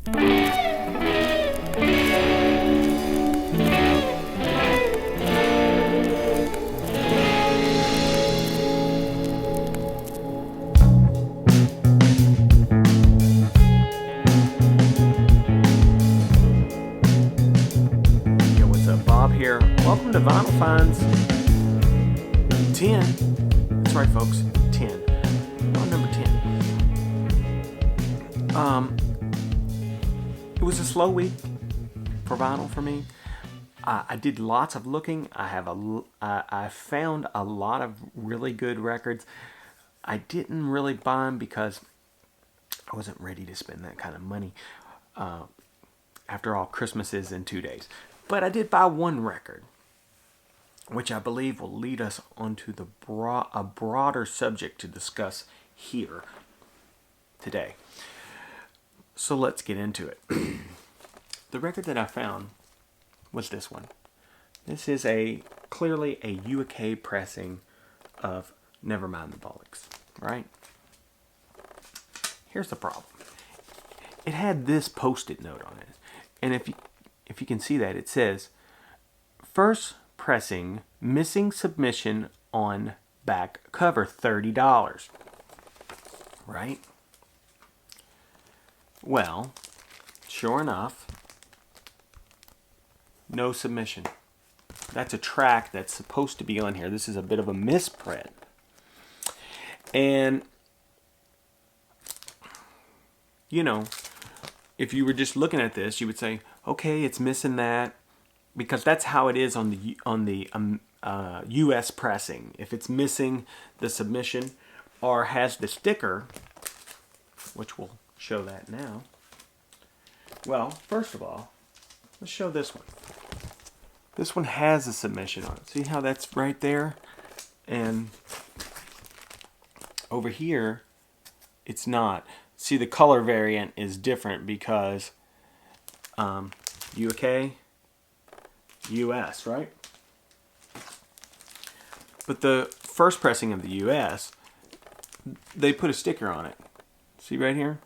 Here. Welcome to Vinyl Finds 10. That's right, folks. 10. Well, number 10. It was a slow week for vinyl for me. I did lots of looking. I found a lot of really good records. I didn't really buy them because I wasn't ready to spend that kind of money. After all, Christmas is in 2 days. But I did buy one record, which I believe will lead us onto a broader subject to discuss here today. So let's get into it. The record that I found was this one. This is clearly a UK pressing of Nevermind the Bollocks, right? Here's the problem. It had this post-it note on it, and if you can see that, it says, first pressing, missing submission on back cover, $30. Right? Well, sure enough, no submission. That's a track that's supposed to be on here. This is a bit of a misprint. And, you know, if you were just looking at this, you would say, okay, it's missing that, because that's how it is on the U.S. pressing. If it's missing the submission or has the sticker, which we'll show that now. Well, first of all, let's show this one. This one has a submission on it. See how that's right there? And over here, it's not. See, the color variant is different because UK, US, right? But the first pressing of the US, they put a sticker on it. See right here?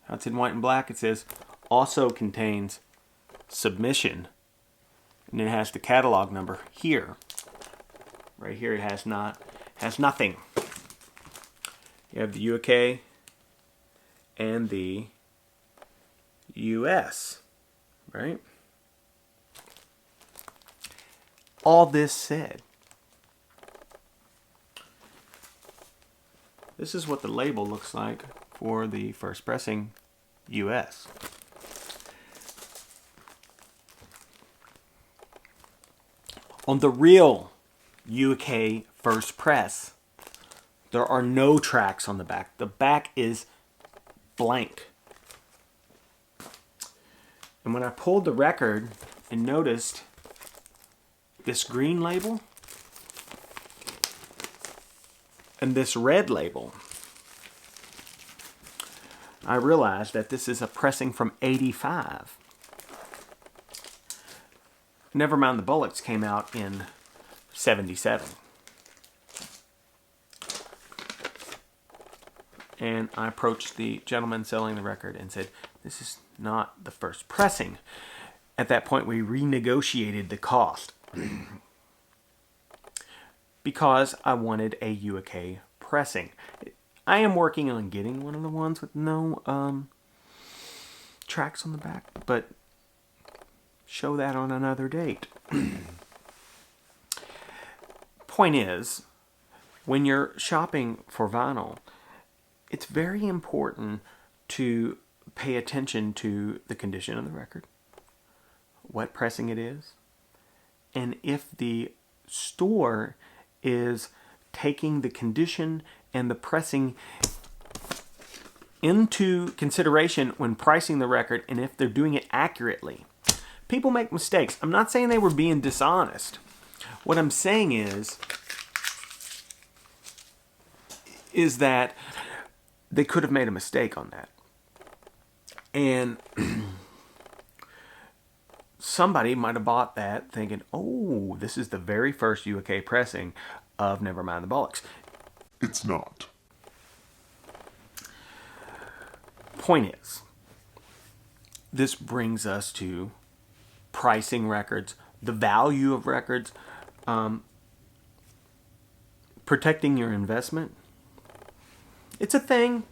How it's in white and black. It says, also contains submission. And it has the catalog number here. Right here it has nothing. You have the UK and the US, right? All this said, this is what the label looks like for the first pressing US. On the real UK first press, there are no tracks on the back. The back is blank. And when I pulled the record and noticed this green label and this red label, I realized that this is a pressing from '85. Nevermind the Bollocks came out in '77. And I approached the gentleman selling the record and said, this is not the first pressing. At that point, we renegotiated the cost because I wanted a UK pressing. I am working on getting one of the ones with no tracks on the back, but show that on another date. Point is, when you're shopping for vinyl, it's very important to pay attention to the condition of the record, what pressing it is, and if the store is taking the condition and the pressing into consideration when pricing the record, and if they're doing it accurately. People make mistakes. I'm not saying they were being dishonest. What I'm saying is that they could have made a mistake on that. And somebody might have bought that thinking, oh, this is the very first UK pressing of Nevermind the Bollocks. It's not. Point is, this brings us to pricing records, the value of records, protecting your investment. It's a thing.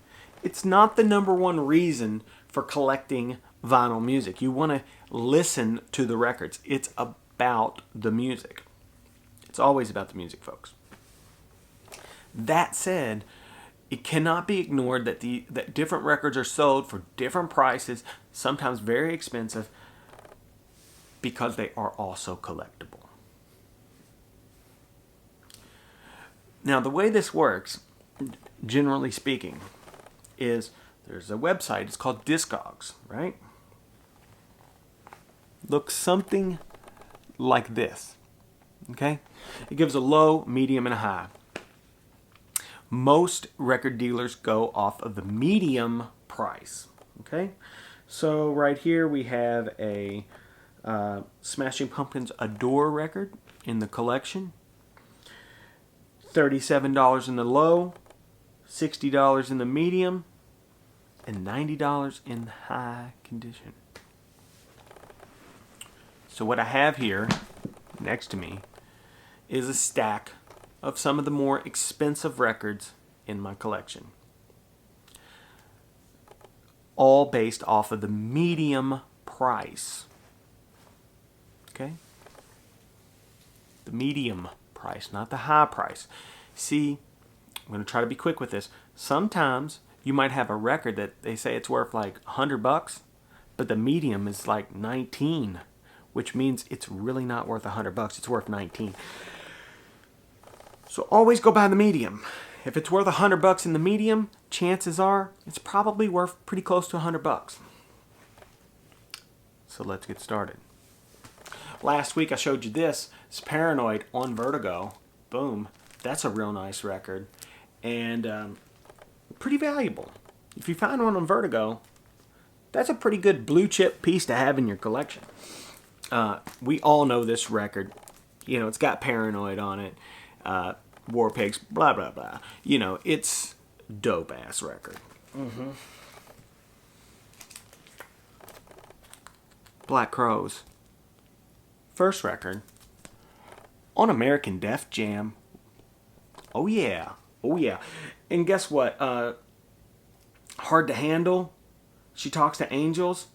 It's not the number one reason for collecting vinyl music. You want to listen to the records. It's about the music. It's always about the music, folks. That said, it cannot be ignored that that different records are sold for different prices, sometimes very expensive, because they are also collectible. Now, the way this works, generally speaking, is there's a website. It's called Discogs, right? Looks something like this. Okay? It gives a low, medium, and a high. Most record dealers go off of the medium price. Okay? So right here we have a Smashing Pumpkins Adore record in the collection. $37 in the low, $60 in the medium, and $90 in the high condition. So what I have here next to me is a stack of some of the more expensive records in my collection. All based off of the medium price. Okay? The medium price, not the high price. See, I'm going to try to be quick with this. Sometimes you might have a record that they say it's worth like $100, but the medium is like 19, which means it's really not worth $100. It's worth 19. So always go by the medium. If it's worth $100 in the medium, chances are it's probably worth pretty close to $100. So let's get started. Last week I showed you this. It's Paranoid on Vertigo. Boom. That's a real nice record. And pretty valuable. If you find one on Vertigo, that's a pretty good blue chip piece to have in your collection. We all know this record. You know, it's got Paranoid on it. War Pigs, blah, blah, blah. You know, it's dope-ass record. Mm-hmm. Black Crowes. First record. On American Def Jam. Oh, yeah. Oh, yeah. And guess what? Hard to Handle. She Talks to Angels.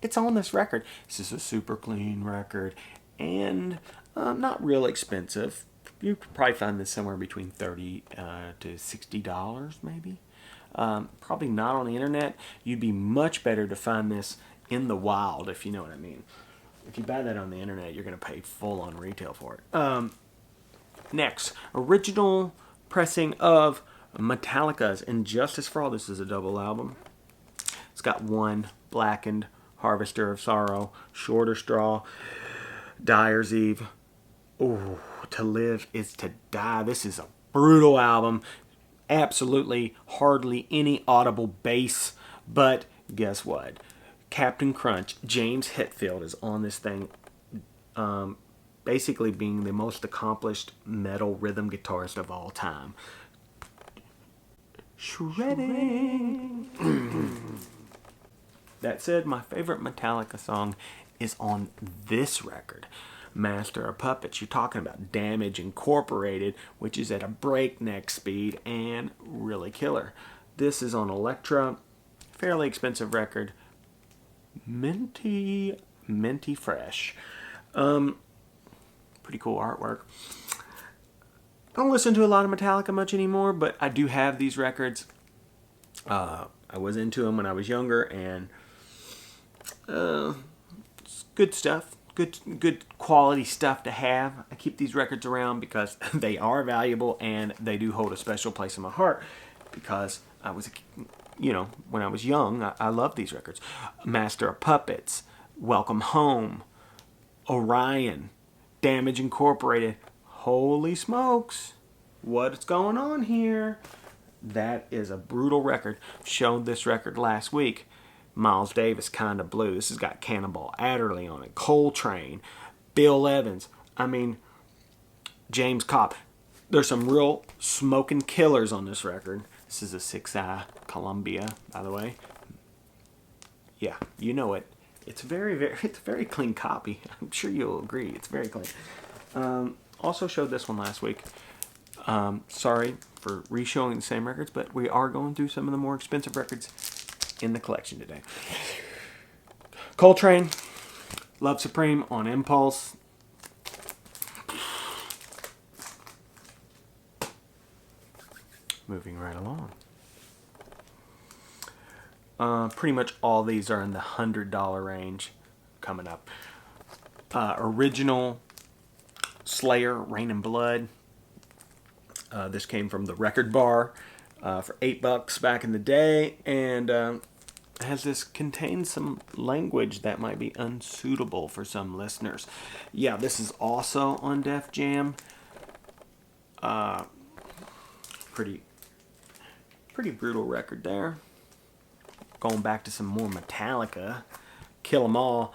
It's on this record. This is a super clean record. And not real expensive. You could probably find this somewhere between $30 to $60 maybe. Probably not on the internet. You'd be much better to find this in the wild, if you know what I mean. If you buy that on the internet, you're going to pay full on retail for it. Next, original pressing of Metallica's Injustice for All. This is a double album. It's got one, Blackened, Harvester of Sorrow, Shorter Straw, Dyer's Eve. Ooh, To Live is to Die. This is a brutal album. Absolutely hardly any audible bass. But guess what? Captain Crunch, James Hetfield, is on this thing. Basically being the most accomplished metal rhythm guitarist of all time. Shredding. That said, my favorite Metallica song is on this record. Master of Puppets. You're talking about Damage Incorporated, which is at a breakneck speed and really killer. This is on Elektra. Fairly expensive record. Minty fresh. Pretty cool artwork. I don't listen to a lot of Metallica much anymore, but I do have these records. I was into them when I was younger, and it's good stuff. Good quality stuff to have. I keep these records around because they are valuable and they do hold a special place in my heart because I was, when I was young, I loved these records. Master of Puppets, Welcome Home, Orion, Damage Incorporated. Holy smokes, what's going on here? That is a brutal record. Showed this record last week. Miles Davis, Kinda Blue. This has got Cannonball Adderley on it. Coltrane, Bill Evans. James Cobb. There's some real smoking killers on this record. This is a 6i Columbia, by the way. Yeah, you know it. It's it's a very clean copy. I'm sure you'll agree. It's very clean. Also showed this one last week. Sorry for re-showing the same records, but we are going through some of the more expensive records in the collection today. Coltrane, Love Supreme on Impulse. Moving right along. Pretty much all these are in the $100 range coming up. Original Slayer, Rain and Blood. This came from the Record Bar for $8 back in the day, and contains some language that might be unsuitable for some listeners. Yeah, this is also on Def Jam. Pretty brutal record there. Going back to some more Metallica, Kill 'Em All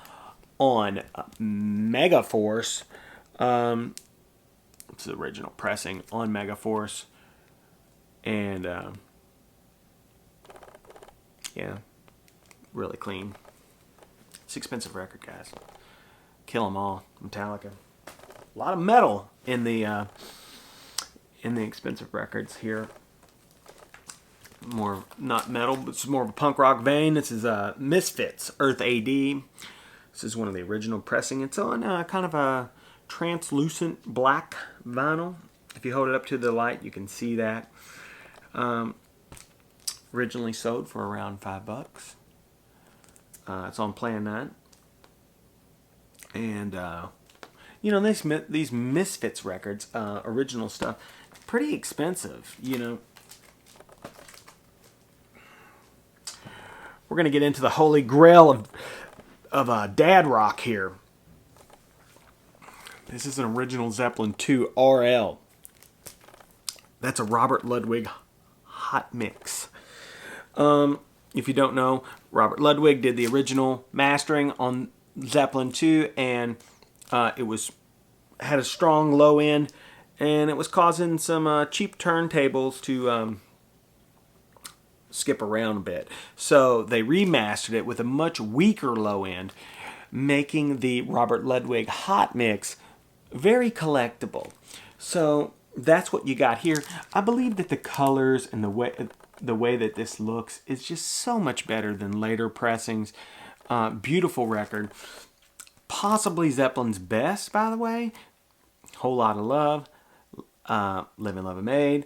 on Megaforce. It's the original pressing on Megaforce, and yeah, really clean. It's an expensive record, guys. Kill 'Em All, Metallica. A lot of metal in the expensive records here. More not metal, but it's more of a punk rock vein. This is Misfits, Earth AD. This is one of the original pressing. It's on kind of a translucent black vinyl. If you hold it up to the light, you can see that. Originally sold for around $5. It's on Plan 9. And you know, these Misfits records, original stuff, pretty expensive. You know. We're going to get into the holy grail of dad rock here. This is an original Zeppelin 2 RL. That's a Robert Ludwig hot mix. If you don't know, Robert Ludwig did the original mastering on Zeppelin 2, and it had a strong low end, and it was causing some cheap turntables to skip around a bit. So they remastered it with a much weaker low end, making the Robert Ludwig hot mix very collectible. So that's what you got here. I believe that the colors and the way that this looks is just so much better than later pressings. Beautiful record. Possibly Zeppelin's best, by the way. Whole Lot of Love, Live and Love and Made,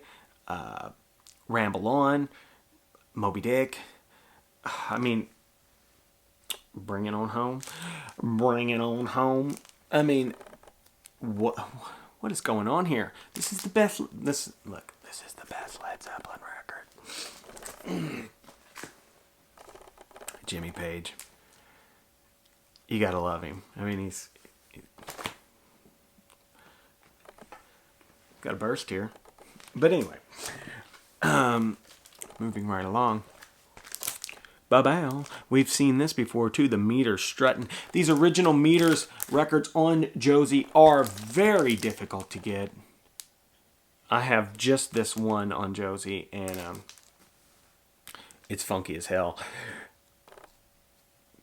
Ramble On, Moby Dick. I mean, Bring It On Home. Bring It On Home. I mean, what is going on here? This is the best. This is the best Led Zeppelin record. Jimmy Page. You gotta love him. I mean, he's got a burst here. But anyway, moving right along. Ba-bow. We've seen this before too, the Meters strutting. These original Meters records on Josie are very difficult to get. I have just this one on Josie, and it's funky as hell.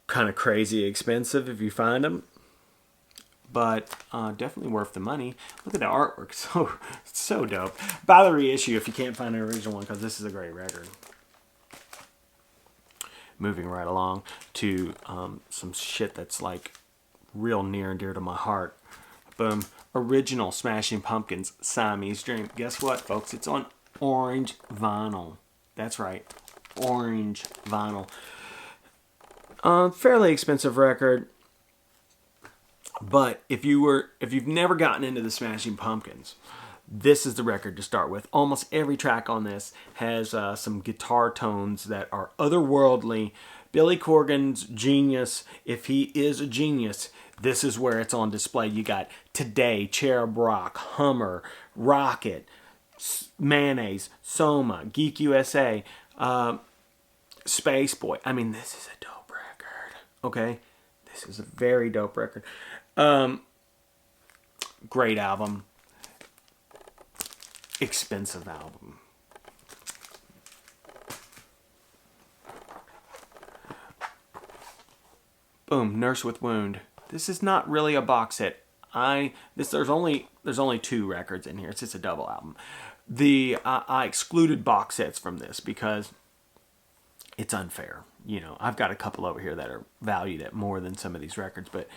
Kind of crazy expensive if you find them, but definitely worth the money. Look at the artwork, so dope. Buy the reissue if you can't find an original one, because this is a great record. Moving right along to some shit that's like real near and dear to my heart. Boom. Original Smashing Pumpkins, Siamese Dream. Guess what, folks? It's on orange vinyl. That's right, orange vinyl. Fairly expensive record, but if you've never gotten into the Smashing Pumpkins, this is the record to start with. Almost every track on this has some guitar tones that are otherworldly. Billy Corgan's genius, if he is a genius, this is where it's on display. You got Today, Cherub Rock, Hummer, Rocket, Mayonnaise, Soma, Geek USA, Space Boy. I mean, this is a dope record. Okay? This is a very dope record. Great album. Expensive album. Boom, Nurse with Wound. This is not really a box set. There's only 2 records in here. It's just a double album. I excluded box sets from this because it's unfair. You know, I've got a couple over here that are valued at more than some of these records, but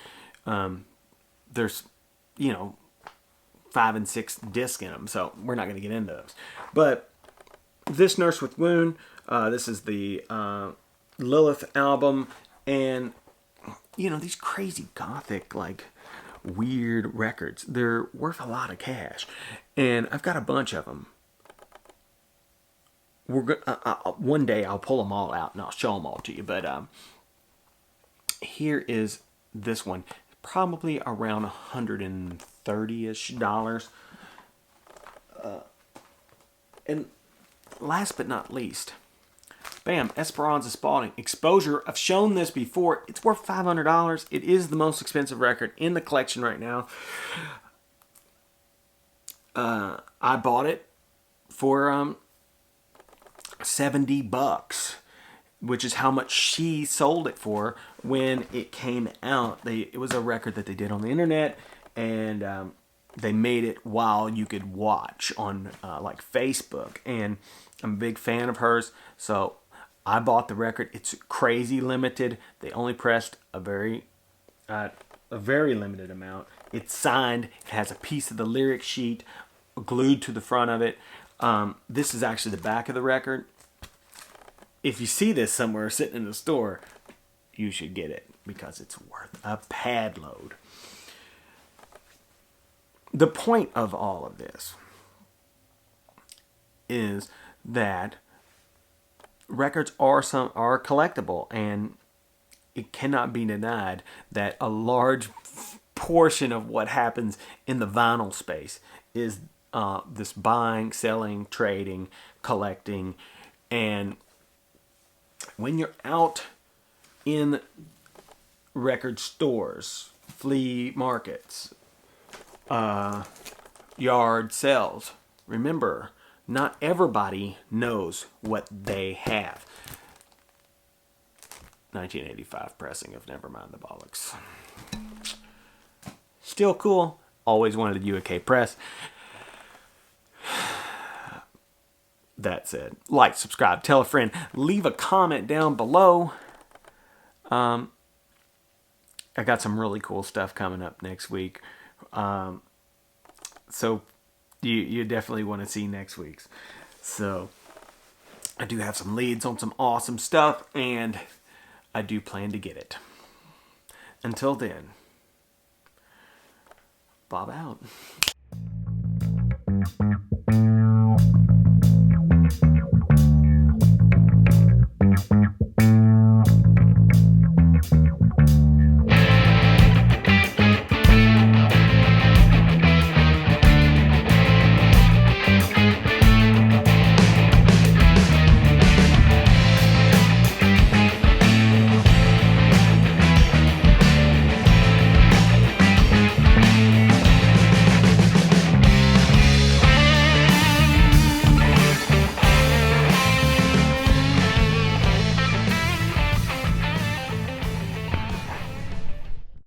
there's, you know, 5 and 6 discs in them, so we're not going to get into those. But this Nurse with Wound, this is the Lilith album, and you know, these crazy gothic, like, weird records, they're worth a lot of cash, and I've got a bunch of them. One day I'll pull them all out and I'll show them all to you, but here is this one, probably around $130-ish. And last but not least, bam, Esperanza Spalding, Exposure. I've shown this before. It's worth $500. It is the most expensive record in the collection right now. I bought it for $70, which is how much she sold it for when it came out. It was a record that they did on the internet, and they made it while you could watch on like Facebook. And I'm a big fan of hers, so I bought the record. It's crazy limited. They only pressed a very limited amount. It's signed. It has a piece of the lyric sheet glued to the front of it. This is actually the back of the record. If you see this somewhere sitting in the store, you should get it because it's worth a pad load. The point of all of this is that records are collectible, and it cannot be denied that a large portion of what happens in the vinyl space is this buying, selling, trading, collecting. And when you're out in record stores, flea markets, yard sales, remember, not everybody knows what they have. 1985 pressing of Nevermind the Bollocks. Still cool. Always wanted a UK press. That said, like, subscribe, tell a friend, leave a comment down below. I got some really cool stuff coming up next week. So you definitely want to see next week's. So I do have some leads on some awesome stuff, and I do plan to get it. Until then, Bob out.